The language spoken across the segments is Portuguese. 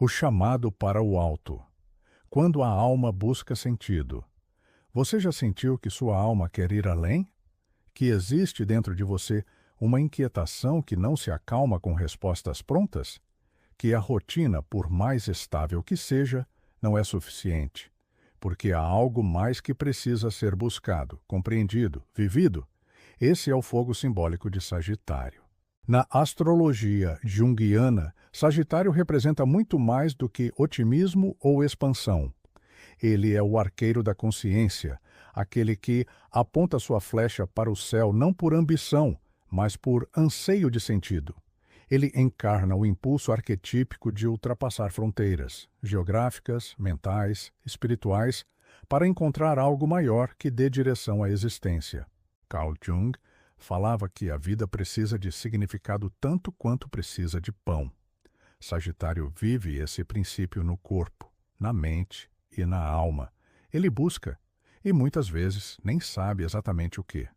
O chamado para o alto. Quando a alma busca sentido. Você já sentiu que sua alma quer ir além? Que existe dentro de você uma inquietação que não se acalma com respostas prontas? Que a rotina, por mais estável que seja, não é suficiente, porque há algo mais que precisa ser buscado, compreendido, vivido? Esse é o fogo simbólico de Sagitário. Na astrologia junguiana, Sagitário representa muito mais do que otimismo ou expansão. Ele é o arqueiro da consciência, aquele que aponta sua flecha para o céu não por ambição, mas por anseio de sentido. Ele encarna o impulso arquetípico de ultrapassar fronteiras geográficas, mentais, espirituais, para encontrar algo maior que dê direção à existência. Carl Jung falava que a vida precisa de significado tanto quanto precisa de pão. Sagitário vive esse princípio no corpo, na mente e na alma. Ele busca, e muitas vezes nem sabe exatamente o que.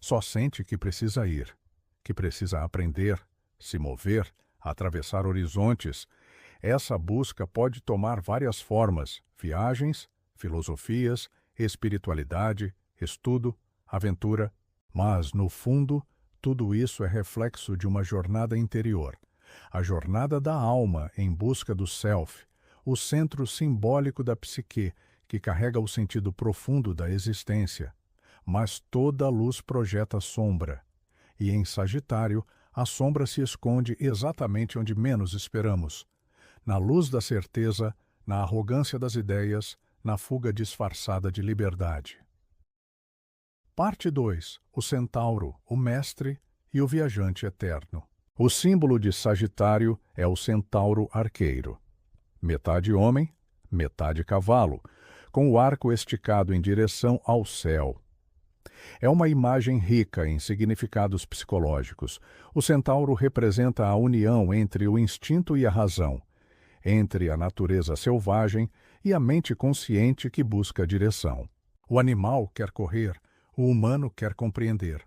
Só sente que precisa ir, que precisa aprender, se mover, atravessar horizontes. Essa busca pode tomar várias formas: viagens, filosofias, espiritualidade, estudo, aventura. Mas, no fundo, tudo isso é reflexo de uma jornada interior. A jornada da alma em busca do self, o centro simbólico da psique, que carrega o sentido profundo da existência. Mas toda luz projeta sombra. E em Sagitário, a sombra se esconde exatamente onde menos esperamos. Na luz da certeza, na arrogância das ideias, na fuga disfarçada de liberdade. Parte 2. O Centauro, o Mestre e o Viajante Eterno. O símbolo de Sagitário é o centauro arqueiro. Metade homem, metade cavalo, com o arco esticado em direção ao céu. É uma imagem rica em significados psicológicos. O centauro representa a união entre o instinto e a razão, entre a natureza selvagem e a mente consciente que busca direção. O animal quer correr, o humano quer compreender.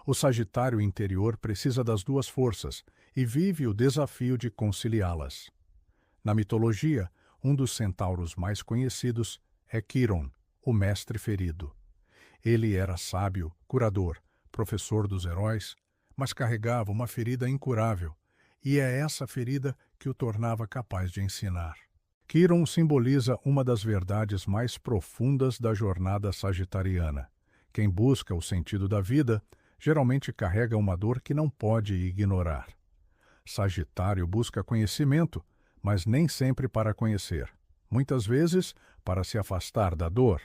O Sagitário interior precisa das duas forças e vive o desafio de conciliá-las. Na mitologia, um dos centauros mais conhecidos é Quiron, o mestre ferido. Ele era sábio, curador, professor dos heróis, mas carregava uma ferida incurável, e é essa ferida que o tornava capaz de ensinar. Quiron simboliza uma das verdades mais profundas da jornada sagitariana. Quem busca o sentido da vida geralmente carrega uma dor que não pode ignorar. Sagitário busca conhecimento, mas nem sempre para conhecer. Muitas vezes, para se afastar da dor.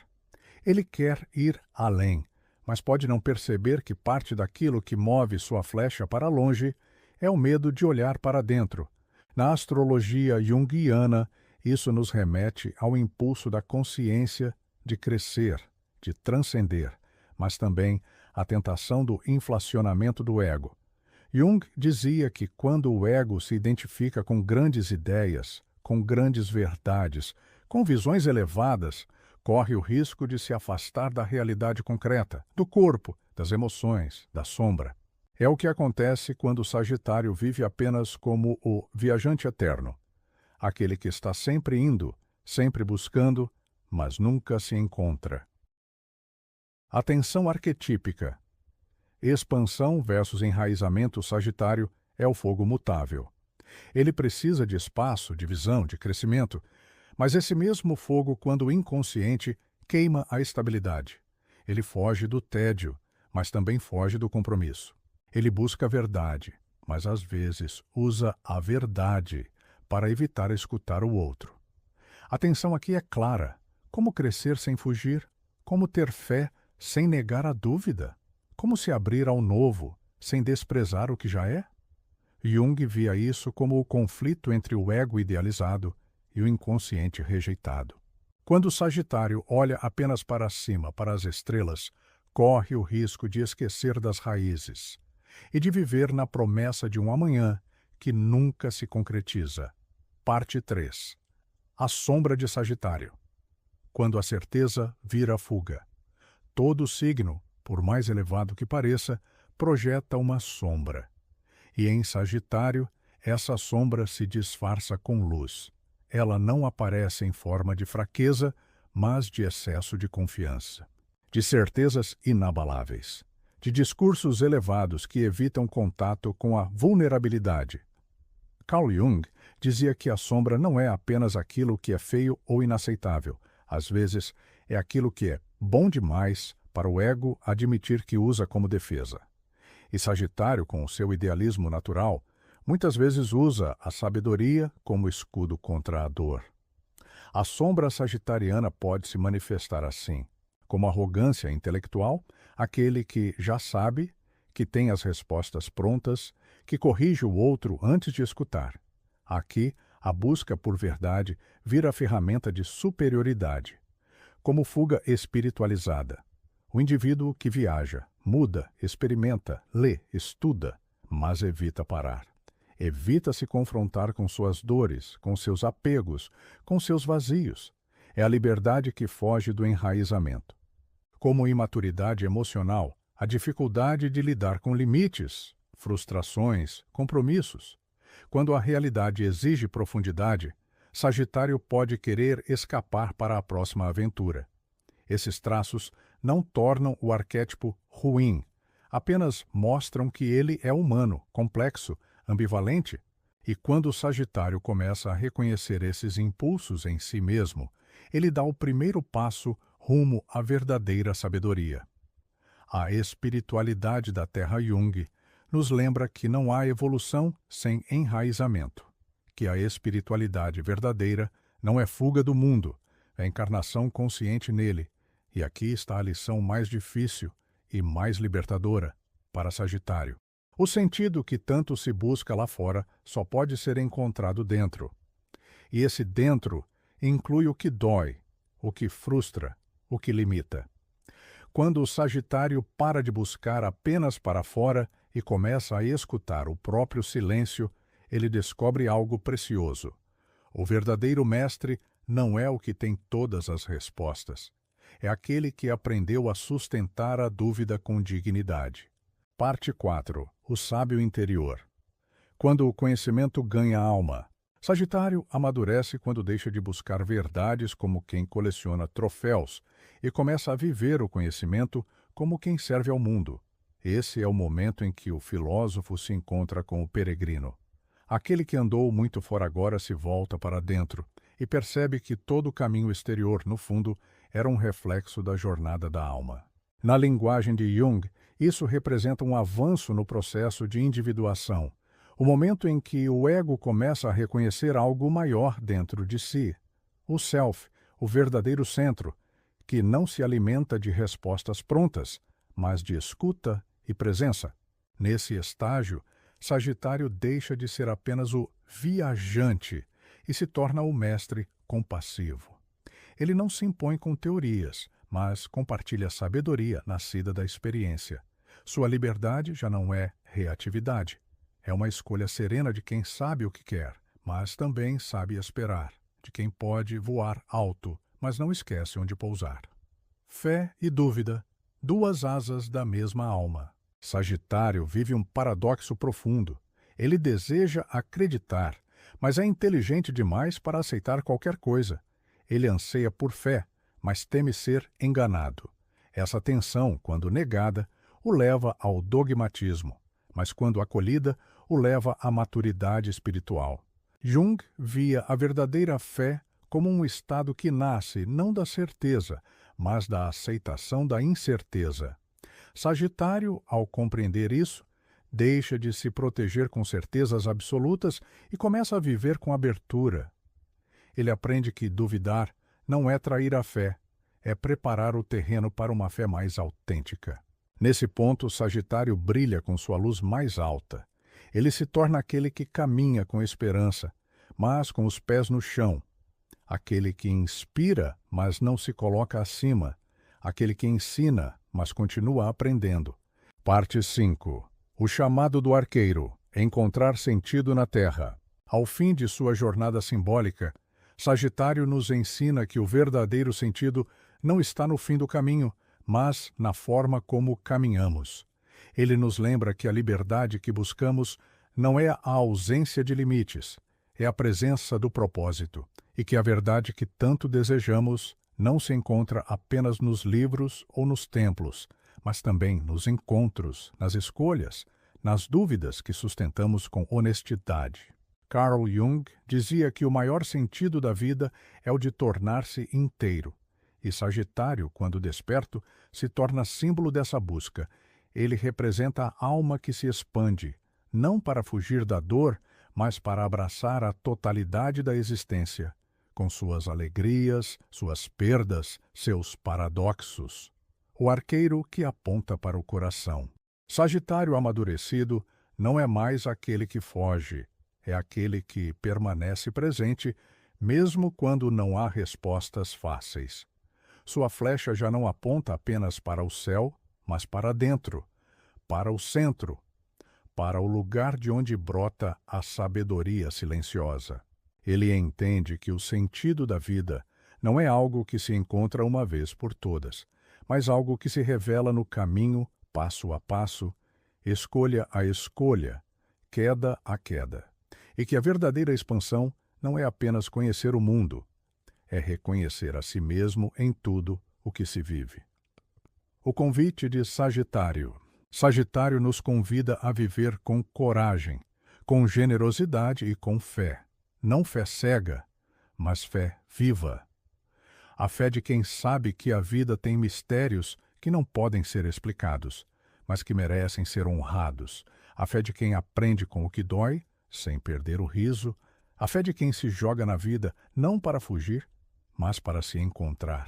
Ele quer ir além, mas pode não perceber que parte daquilo que move sua flecha para longe é o medo de olhar para dentro. Na astrologia junguiana, isso nos remete ao impulso da consciência de crescer, de transcender, mas também à tentação do inflacionamento do ego. Jung dizia que quando o ego se identifica com grandes ideias, com grandes verdades, com visões elevadas, corre o risco de se afastar da realidade concreta, do corpo, das emoções, da sombra. É o que acontece quando o Sagitário vive apenas como o viajante eterno, aquele que está sempre indo, sempre buscando, mas nunca se encontra. Atenção arquetípica. Expansão versus enraizamento Sagitário é o fogo mutável. Ele precisa de espaço, de visão, de crescimento, mas esse mesmo fogo, quando inconsciente, queima a estabilidade. Ele foge do tédio, mas também foge do compromisso. Ele busca a verdade, mas às vezes usa a verdade para evitar escutar o outro. A tensão aqui é clara. Como crescer sem fugir? Como ter fé sem negar a dúvida? Como se abrir ao novo, sem desprezar o que já é? Jung via isso como o conflito entre o ego idealizado e o inconsciente rejeitado. Quando o Sagitário olha apenas para cima, para as estrelas, corre o risco de esquecer das raízes e de viver na promessa de um amanhã que nunca se concretiza. Parte 3. A sombra de Sagitário. Quando a certeza vira fuga. Todo signo, por mais elevado que pareça, projeta uma sombra. E em Sagitário, essa sombra se disfarça com luz. Ela não aparece em forma de fraqueza, mas de excesso de confiança, de certezas inabaláveis, de discursos elevados que evitam contato com a vulnerabilidade. Carl Jung dizia que a sombra não é apenas aquilo que é feio ou inaceitável. Às vezes, é aquilo que é bom demais para o ego admitir que usa como defesa. E Sagitário, com o seu idealismo natural, muitas vezes usa a sabedoria como escudo contra a dor. A sombra sagitariana pode se manifestar assim, como arrogância intelectual, aquele que já sabe, que tem as respostas prontas, que corrige o outro antes de escutar. Aqui, a busca por verdade vira ferramenta de superioridade, como fuga espiritualizada. O indivíduo que viaja, muda, experimenta, lê, estuda, mas evita parar. Evita se confrontar com suas dores, com seus apegos, com seus vazios. É a liberdade que foge do enraizamento. Como imaturidade emocional, a dificuldade de lidar com limites, frustrações, compromissos. Quando a realidade exige profundidade, Sagitário pode querer escapar para a próxima aventura. Esses traços não tornam o arquétipo ruim, apenas mostram que ele é humano, complexo, ambivalente, e quando o Sagitário começa a reconhecer esses impulsos em si mesmo, ele dá o primeiro passo rumo à verdadeira sabedoria. A espiritualidade da Terra Jung nos lembra que não há evolução sem enraizamento, que a espiritualidade verdadeira não é fuga do mundo, é encarnação consciente nele, e aqui está a lição mais difícil e mais libertadora para Sagitário. O sentido que tanto se busca lá fora só pode ser encontrado dentro. E esse dentro inclui o que dói, o que frustra, o que limita. Quando o Sagitário para de buscar apenas para fora e começa a escutar o próprio silêncio, ele descobre algo precioso. O verdadeiro mestre não é o que tem todas as respostas. É aquele que aprendeu a sustentar a dúvida com dignidade. Parte 4. O sábio interior. Quando o conhecimento ganha alma. Sagitário amadurece quando deixa de buscar verdades como quem coleciona troféus e começa a viver o conhecimento como quem serve ao mundo. Esse é o momento em que o filósofo se encontra com o peregrino. Aquele que andou muito fora agora se volta para dentro e percebe que todo o caminho exterior, no fundo, era um reflexo da jornada da alma. Na linguagem de Jung, isso representa um avanço no processo de individuação, o momento em que o ego começa a reconhecer algo maior dentro de si, o self, o verdadeiro centro, que não se alimenta de respostas prontas, mas de escuta e presença. Nesse estágio, Sagitário deixa de ser apenas o viajante e se torna o mestre compassivo. Ele não se impõe com teorias, mas compartilha sabedoria nascida da experiência. Sua liberdade já não é reatividade. É uma escolha serena de quem sabe o que quer, mas também sabe esperar, de quem pode voar alto, mas não esquece onde pousar. Fé e dúvida, duas asas da mesma alma. Sagitário vive um paradoxo profundo. Ele deseja acreditar, mas é inteligente demais para aceitar qualquer coisa. Ele anseia por fé, mas teme ser enganado. Essa tensão, quando negada, o leva ao dogmatismo, mas quando acolhida, o leva à maturidade espiritual. Jung via a verdadeira fé como um estado que nasce não da certeza, mas da aceitação da incerteza. Sagitário, ao compreender isso, deixa de se proteger com certezas absolutas e começa a viver com abertura. Ele aprende que duvidar não é trair a fé, é preparar o terreno para uma fé mais autêntica. Nesse ponto, Sagitário brilha com sua luz mais alta. Ele se torna aquele que caminha com esperança, mas com os pés no chão. Aquele que inspira, mas não se coloca acima. Aquele que ensina, mas continua aprendendo. Parte 5. O chamado do arqueiro. Encontrar sentido na Terra. Ao fim de sua jornada simbólica, Sagitário nos ensina que o verdadeiro sentido não está no fim do caminho, mas na forma como caminhamos. Ele nos lembra que a liberdade que buscamos não é a ausência de limites, é a presença do propósito, e que a verdade que tanto desejamos não se encontra apenas nos livros ou nos templos, mas também nos encontros, nas escolhas, nas dúvidas que sustentamos com honestidade. Carl Jung dizia que o maior sentido da vida é o de tornar-se inteiro. E Sagitário, quando desperto, se torna símbolo dessa busca. Ele representa a alma que se expande, não para fugir da dor, mas para abraçar a totalidade da existência, com suas alegrias, suas perdas, seus paradoxos. O arqueiro que aponta para o coração. Sagitário amadurecido não é mais aquele que foge, é aquele que permanece presente, mesmo quando não há respostas fáceis. Sua flecha já não aponta apenas para o céu, mas para dentro, para o centro, para o lugar de onde brota a sabedoria silenciosa. Ele entende que o sentido da vida não é algo que se encontra uma vez por todas, mas algo que se revela no caminho, passo a passo, escolha a escolha, queda a queda. E que a verdadeira expansão não é apenas conhecer o mundo, é reconhecer a si mesmo em tudo o que se vive. O convite de Sagitário. Sagitário nos convida a viver com coragem, com generosidade e com fé. Não fé cega, mas fé viva. A fé de quem sabe que a vida tem mistérios que não podem ser explicados, mas que merecem ser honrados. A fé de quem aprende com o que dói, sem perder o riso. A fé de quem se joga na vida não para fugir, mas para se encontrar.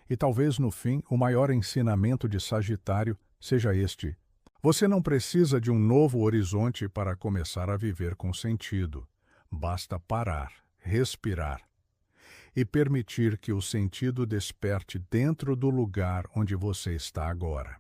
E talvez, no fim, o maior ensinamento de Sagitário seja este: você não precisa de um novo horizonte para começar a viver com sentido. Basta parar, respirar e permitir que o sentido desperte dentro do lugar onde você está agora.